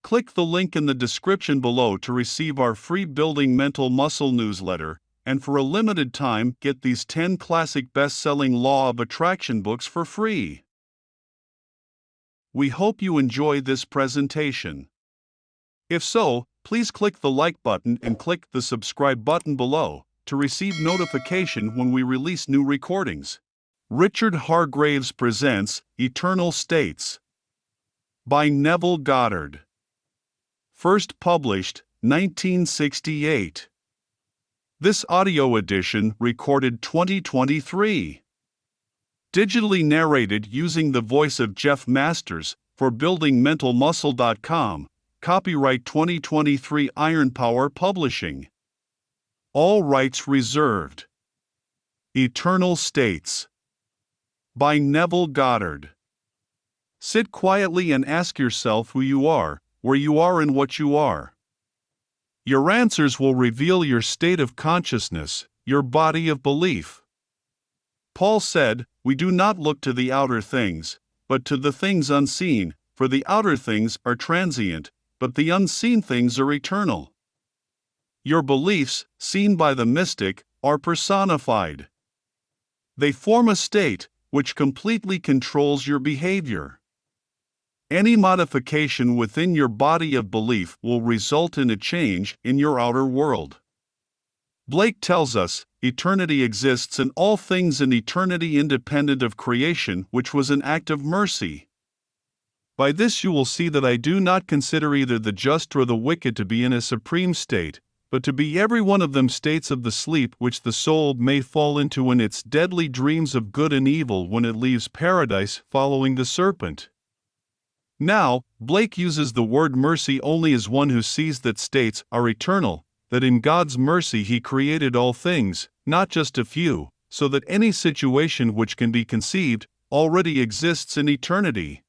Click the link in the description below to receive our free Building Mental Muscle newsletter, and for a limited time, get these 10 classic best-selling Law of Attraction books for free. We hope you enjoy this presentation. If so, please click the like button and click the subscribe button below to receive notification when we release new recordings. Richard Hargraves presents Eternal States by Neville Goddard. First published, 1968. This audio edition recorded 2023. Digitally narrated using the voice of Jeff Masters for buildingmentalmuscle.com. Copyright 2023 Iron Power Publishing. All rights reserved. Eternal States by Neville Goddard. Sit quietly and ask yourself who you are, where you are, and what you are. Your answers will reveal your state of consciousness, your body of belief. Paul said, "We do not look to the outer things, but to the things unseen, for the outer things are transient, but the unseen things are eternal." Your beliefs, seen by the mystic, are personified. They form a state which completely controls your behavior. Any modification within your body of belief will result in a change in your outer world. Blake tells us, eternity exists in all things, in eternity independent of creation, which was an act of mercy. By this you will see that I do not consider either the just or the wicked to be in a supreme state, but to be every one of them states of the sleep which the soul may fall into in its deadly dreams of good and evil when it leaves paradise following the serpent. Now, Blake uses the word mercy only as one who sees that states are eternal, that in God's mercy He created all things, not just a few, so that any situation which can be conceived already exists in eternity.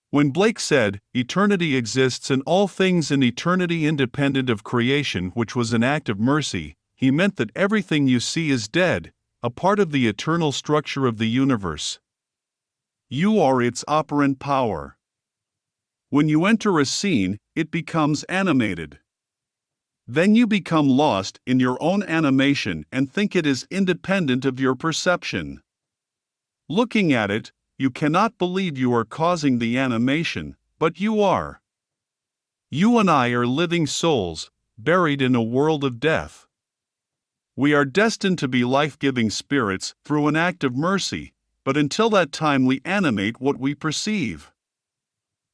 When Blake said, eternity exists in all things, in eternity independent of creation, which was an act of mercy, he meant that everything you see is dead, a part of the eternal structure of the universe. You are its operant power. When you enter a scene, it becomes animated. Then you become lost in your own animation and think it is independent of your perception. Looking at it, you cannot believe you are causing the animation, but you are. You and I are living souls, buried in a world of death. We are destined to be life-giving spirits through an act of mercy, but until that time we animate what we perceive.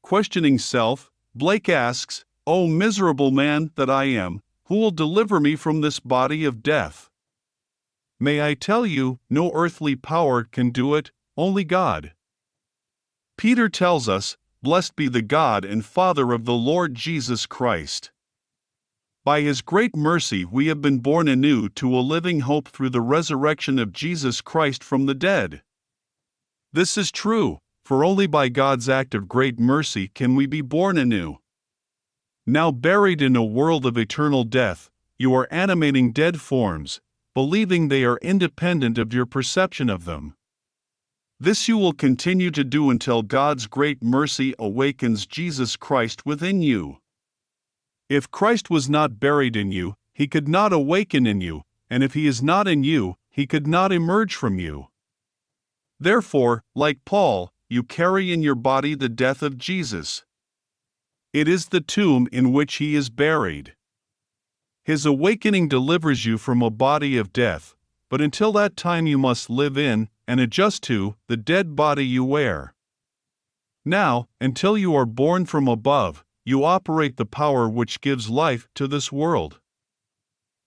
Questioning self, Blake asks, "O miserable man that I am, who will deliver me from this body of death?" May I tell you, no earthly power can do it, only God. Peter tells us, "Blessed be the God and Father of the Lord Jesus Christ. By His great mercy we have been born anew to a living hope through the resurrection of Jesus Christ from the dead." This is true, for only by God's act of great mercy can we be born anew. Now buried in a world of eternal death, you are animating dead forms, believing they are independent of your perception of them. This you will continue to do until God's great mercy awakens Jesus Christ within you. If Christ was not buried in you, He could not awaken in you, and if He is not in you, He could not emerge from you. Therefore, like Paul, you carry in your body the death of Jesus. It is the tomb in which He is buried. His awakening delivers you from a body of death, but until that time you must live in, and adjust to, the dead body you wear. Now, until you are born from above, you operate the power which gives life to this world.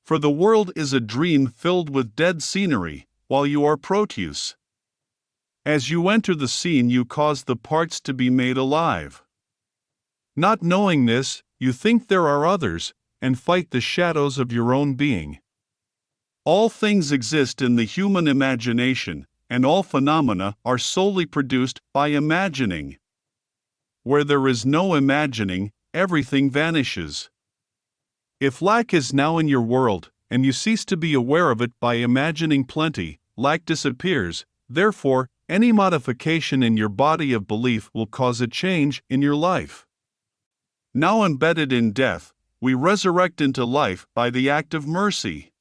For the world is a dream filled with dead scenery, while you are Proteus. As you enter the scene, you cause the parts to be made alive. Not knowing this, you think there are others, and fight the shadows of your own being. All things exist in the human imagination, and all phenomena are solely produced by imagining. Where there is no imagining, everything vanishes. If lack is now in your world, and you cease to be aware of it by imagining plenty, lack disappears. Therefore, any modification in your body of belief will cause a change in your life. Now embedded in death, we resurrect into life by the act of mercy.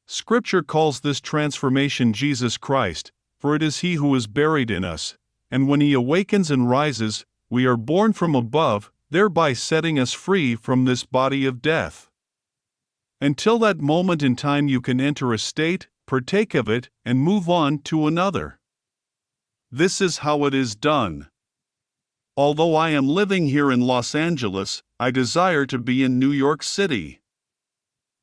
Scripture calls this transformation Jesus Christ, for it is He who is buried in us, and when He awakens and rises, we are born from above, thereby setting us free from this body of death. Until that moment in time, you can enter a state, partake of it, and move on to another. This is how it is done. Although I am living here in Los Angeles, I desire to be in New York City.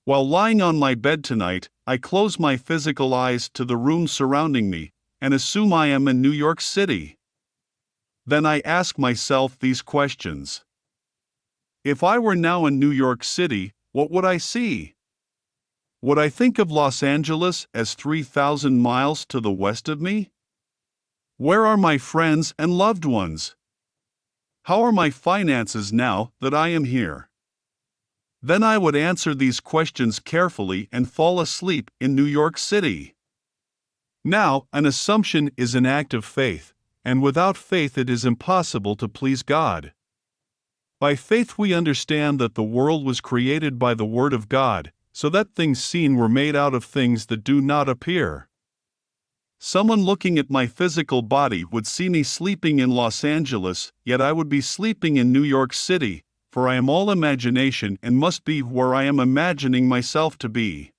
While lying on my bed tonight, I close my physical eyes to the room surrounding me and assume I am in New York City. Then I ask myself these questions. If I were now in New York City, what would I see? Would I think of Los Angeles as 3,000 miles to the west of me? Where are my friends and loved ones? How are my finances now that I am here? Then I would answer these questions carefully and fall asleep in New York City. Now, an assumption is an act of faith, and without faith it is impossible to please God. By faith we understand that the world was created by the Word of God, so that things seen were made out of things that do not appear. Someone looking at my physical body would see me sleeping in Los Angeles, yet I would be sleeping in New York City, for I am all imagination and must be where I am imagining myself to be.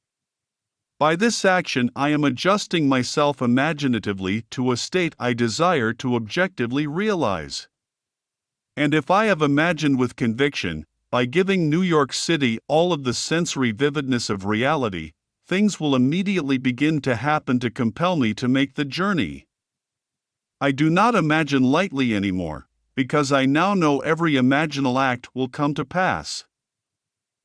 By this action I am adjusting myself imaginatively to a state I desire to objectively realize. And if I have imagined with conviction, by giving New York City all of the sensory vividness of reality, things will immediately begin to happen to compel me to make the journey. I do not imagine lightly anymore, because I now know every imaginal act will come to pass.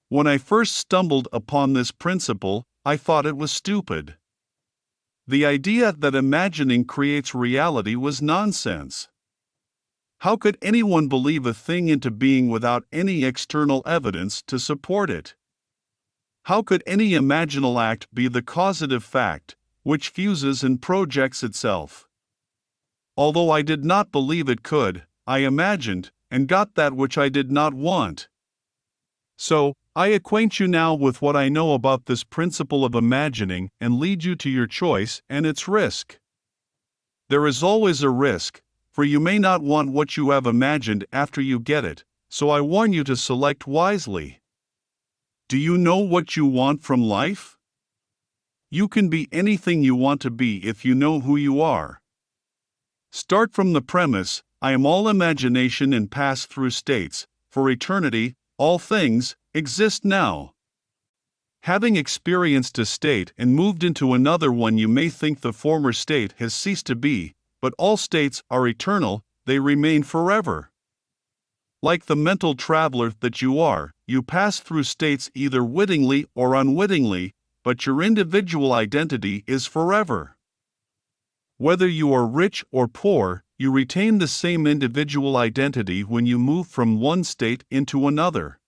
When I first stumbled upon this principle, I thought it was stupid. The idea that imagining creates reality was nonsense. How could anyone believe a thing into being without any external evidence to support it? How could any imaginal act be the causative fact, which fuses and projects itself? Although I did not believe it could, I imagined, and got that which I did not want. So, I acquaint you now with what I know about this principle of imagining and lead you to your choice and its risk. There is always a risk, for you may not want what you have imagined after you get it, so I warn you to select wisely. Do you know what you want from life? You can be anything you want to be if you know who you are. Start from the premise, I am all imagination and pass through states, for eternity, all things, exist now. Having experienced a state and moved into another one, you may think the former state has ceased to be, but all states are eternal, they remain forever. Like the mental traveler that you are, you pass through states either wittingly or unwittingly, but your individual identity is forever. Whether you are rich or poor, you retain the same individual identity when you move from one state into another.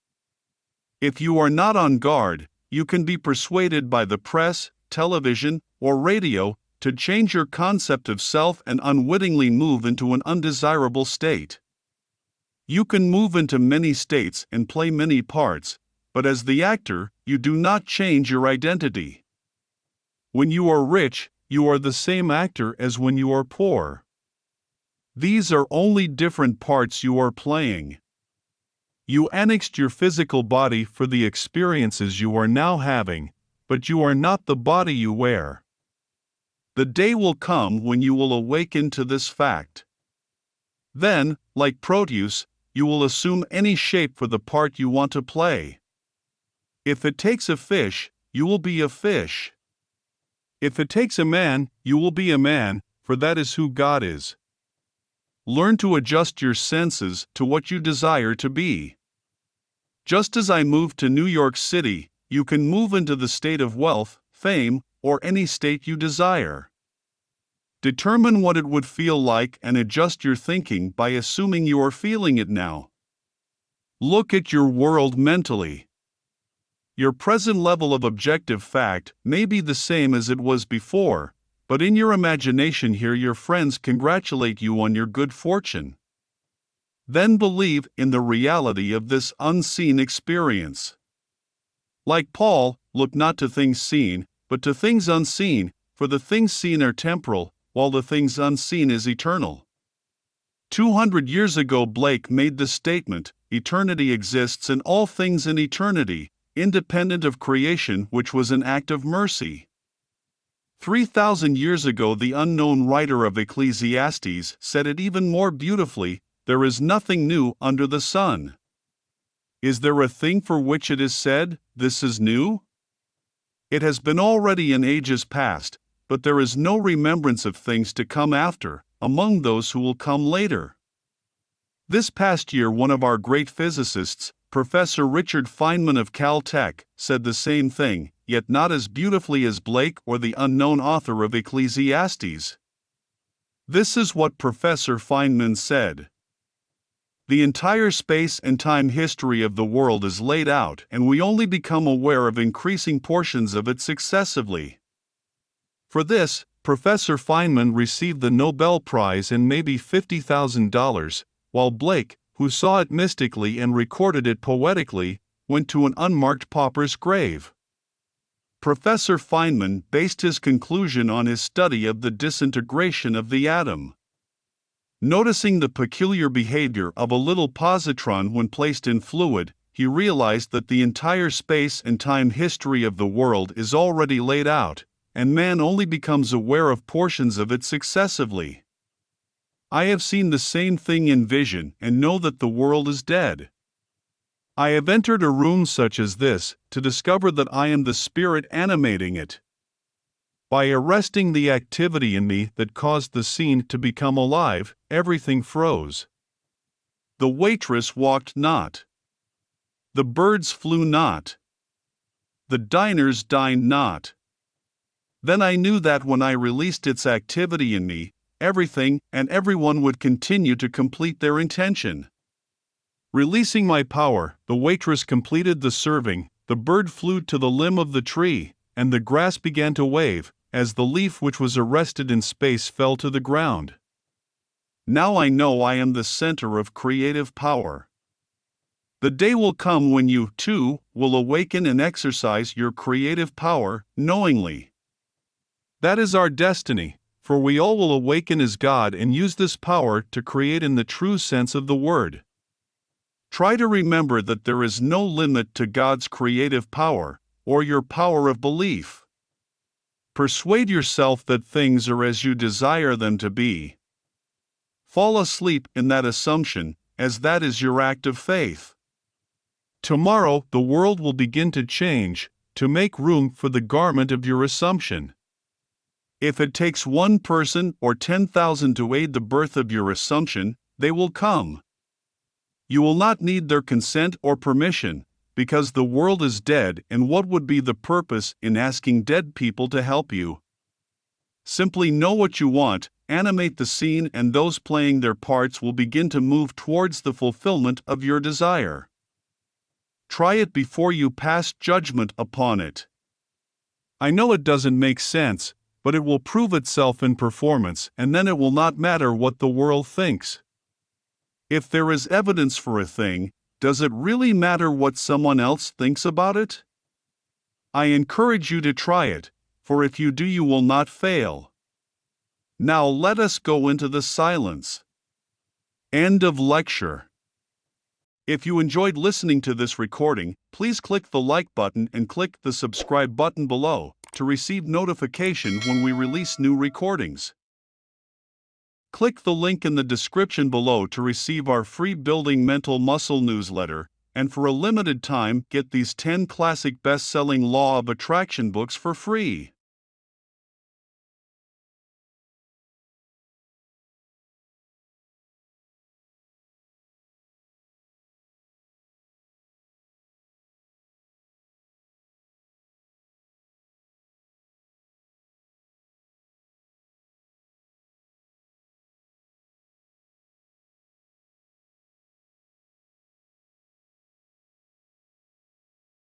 If you are not on guard, you can be persuaded by the press, television, or radio to change your concept of self and unwittingly move into an undesirable state. You can move into many states and play many parts, but as the actor, you do not change your identity. When you are rich, you are the same actor as when you are poor. These are only different parts you are playing. You annexed your physical body for the experiences you are now having, but you are not the body you wear. The day will come when you will awaken to this fact. Then, like Proteus, you will assume any shape for the part you want to play. If it takes a fish, you will be a fish. If it takes a man, you will be a man, for that is who God is. Learn to adjust your senses to what you desire to be. Just as I moved to New York City, you can move into the state of wealth, fame, or any state you desire. Determine what it would feel like and adjust your thinking by assuming you are feeling it now. Look at your world mentally. Your present level of objective fact may be the same as it was before, but in your imagination here your friends congratulate you on your good fortune. Then believe in the reality of this unseen experience. Like Paul, look not to things seen, but to things unseen, for the things seen are temporal, while the things unseen is eternal. 200 years ago Blake made the statement, eternity exists in all things in eternity, independent of creation, which was an act of mercy. 3,000 years ago the unknown writer of Ecclesiastes said it even more beautifully, there is nothing new under the sun. Is there a thing for which it is said, this is new? It has been already in ages past, but there is no remembrance of things to come after, among those who will come later. This past year one of our great physicists, Professor Richard Feynman of Caltech, said the same thing, yet not as beautifully as Blake or the unknown author of Ecclesiastes. This is what Professor Feynman said. The entire space and time history of the world is laid out, and we only become aware of increasing portions of it successively. For this, Professor Feynman received the Nobel Prize and maybe $50,000, while Blake, who saw it mystically and recorded it poetically, went to an unmarked pauper's grave. Professor Feynman based his conclusion on his study of the disintegration of the atom. Noticing the peculiar behavior of a little positron when placed in fluid, he realized that the entire space and time history of the world is already laid out, and man only becomes aware of portions of it successively. I have seen the same thing in vision and know that the world is dead. I have entered a room such as this to discover that I am the spirit animating it. By arresting the activity in me that caused the scene to become alive, everything froze. The waitress walked not. The birds flew not. The diners dined not. Then I knew that when I released its activity in me, everything and everyone would continue to complete their intention. Releasing my power, the waitress completed the serving, the bird flew to the limb of the tree, and the grass began to wave, as the leaf which was arrested in space fell to the ground. Now I know I am the center of creative power. The day will come when you, too, will awaken and exercise your creative power, knowingly. That is our destiny, for we all will awaken as God and use this power to create in the true sense of the word. Try to remember that there is no limit to God's creative power, or your power of belief. Persuade yourself that things are as you desire them to be. Fall asleep in that assumption, as that is your act of faith. Tomorrow the world will begin to change, to make room for the garment of your assumption. If it takes one person or 10,000 to aid the birth of your assumption, they will come. You will not need their consent or permission, because the world is dead, and what would be the purpose in asking dead people to help you? Simply know what you want, animate the scene, and those playing their parts will begin to move towards the fulfillment of your desire. Try it before you pass judgment upon it. I know it doesn't make sense, but it will prove itself in performance, and then it will not matter what the world thinks. If there is evidence for a thing, does it really matter what someone else thinks about it? I encourage you to try it, for if you do you will not fail. Now let us go into the silence. End of lecture. If you enjoyed listening to this recording, please click the like button and click the subscribe button below to receive notification when we release new recordings. Click the link in the description below to receive our free Building Mental Muscle newsletter, and for a limited time get these 10 classic best-selling Law of Attraction books for free.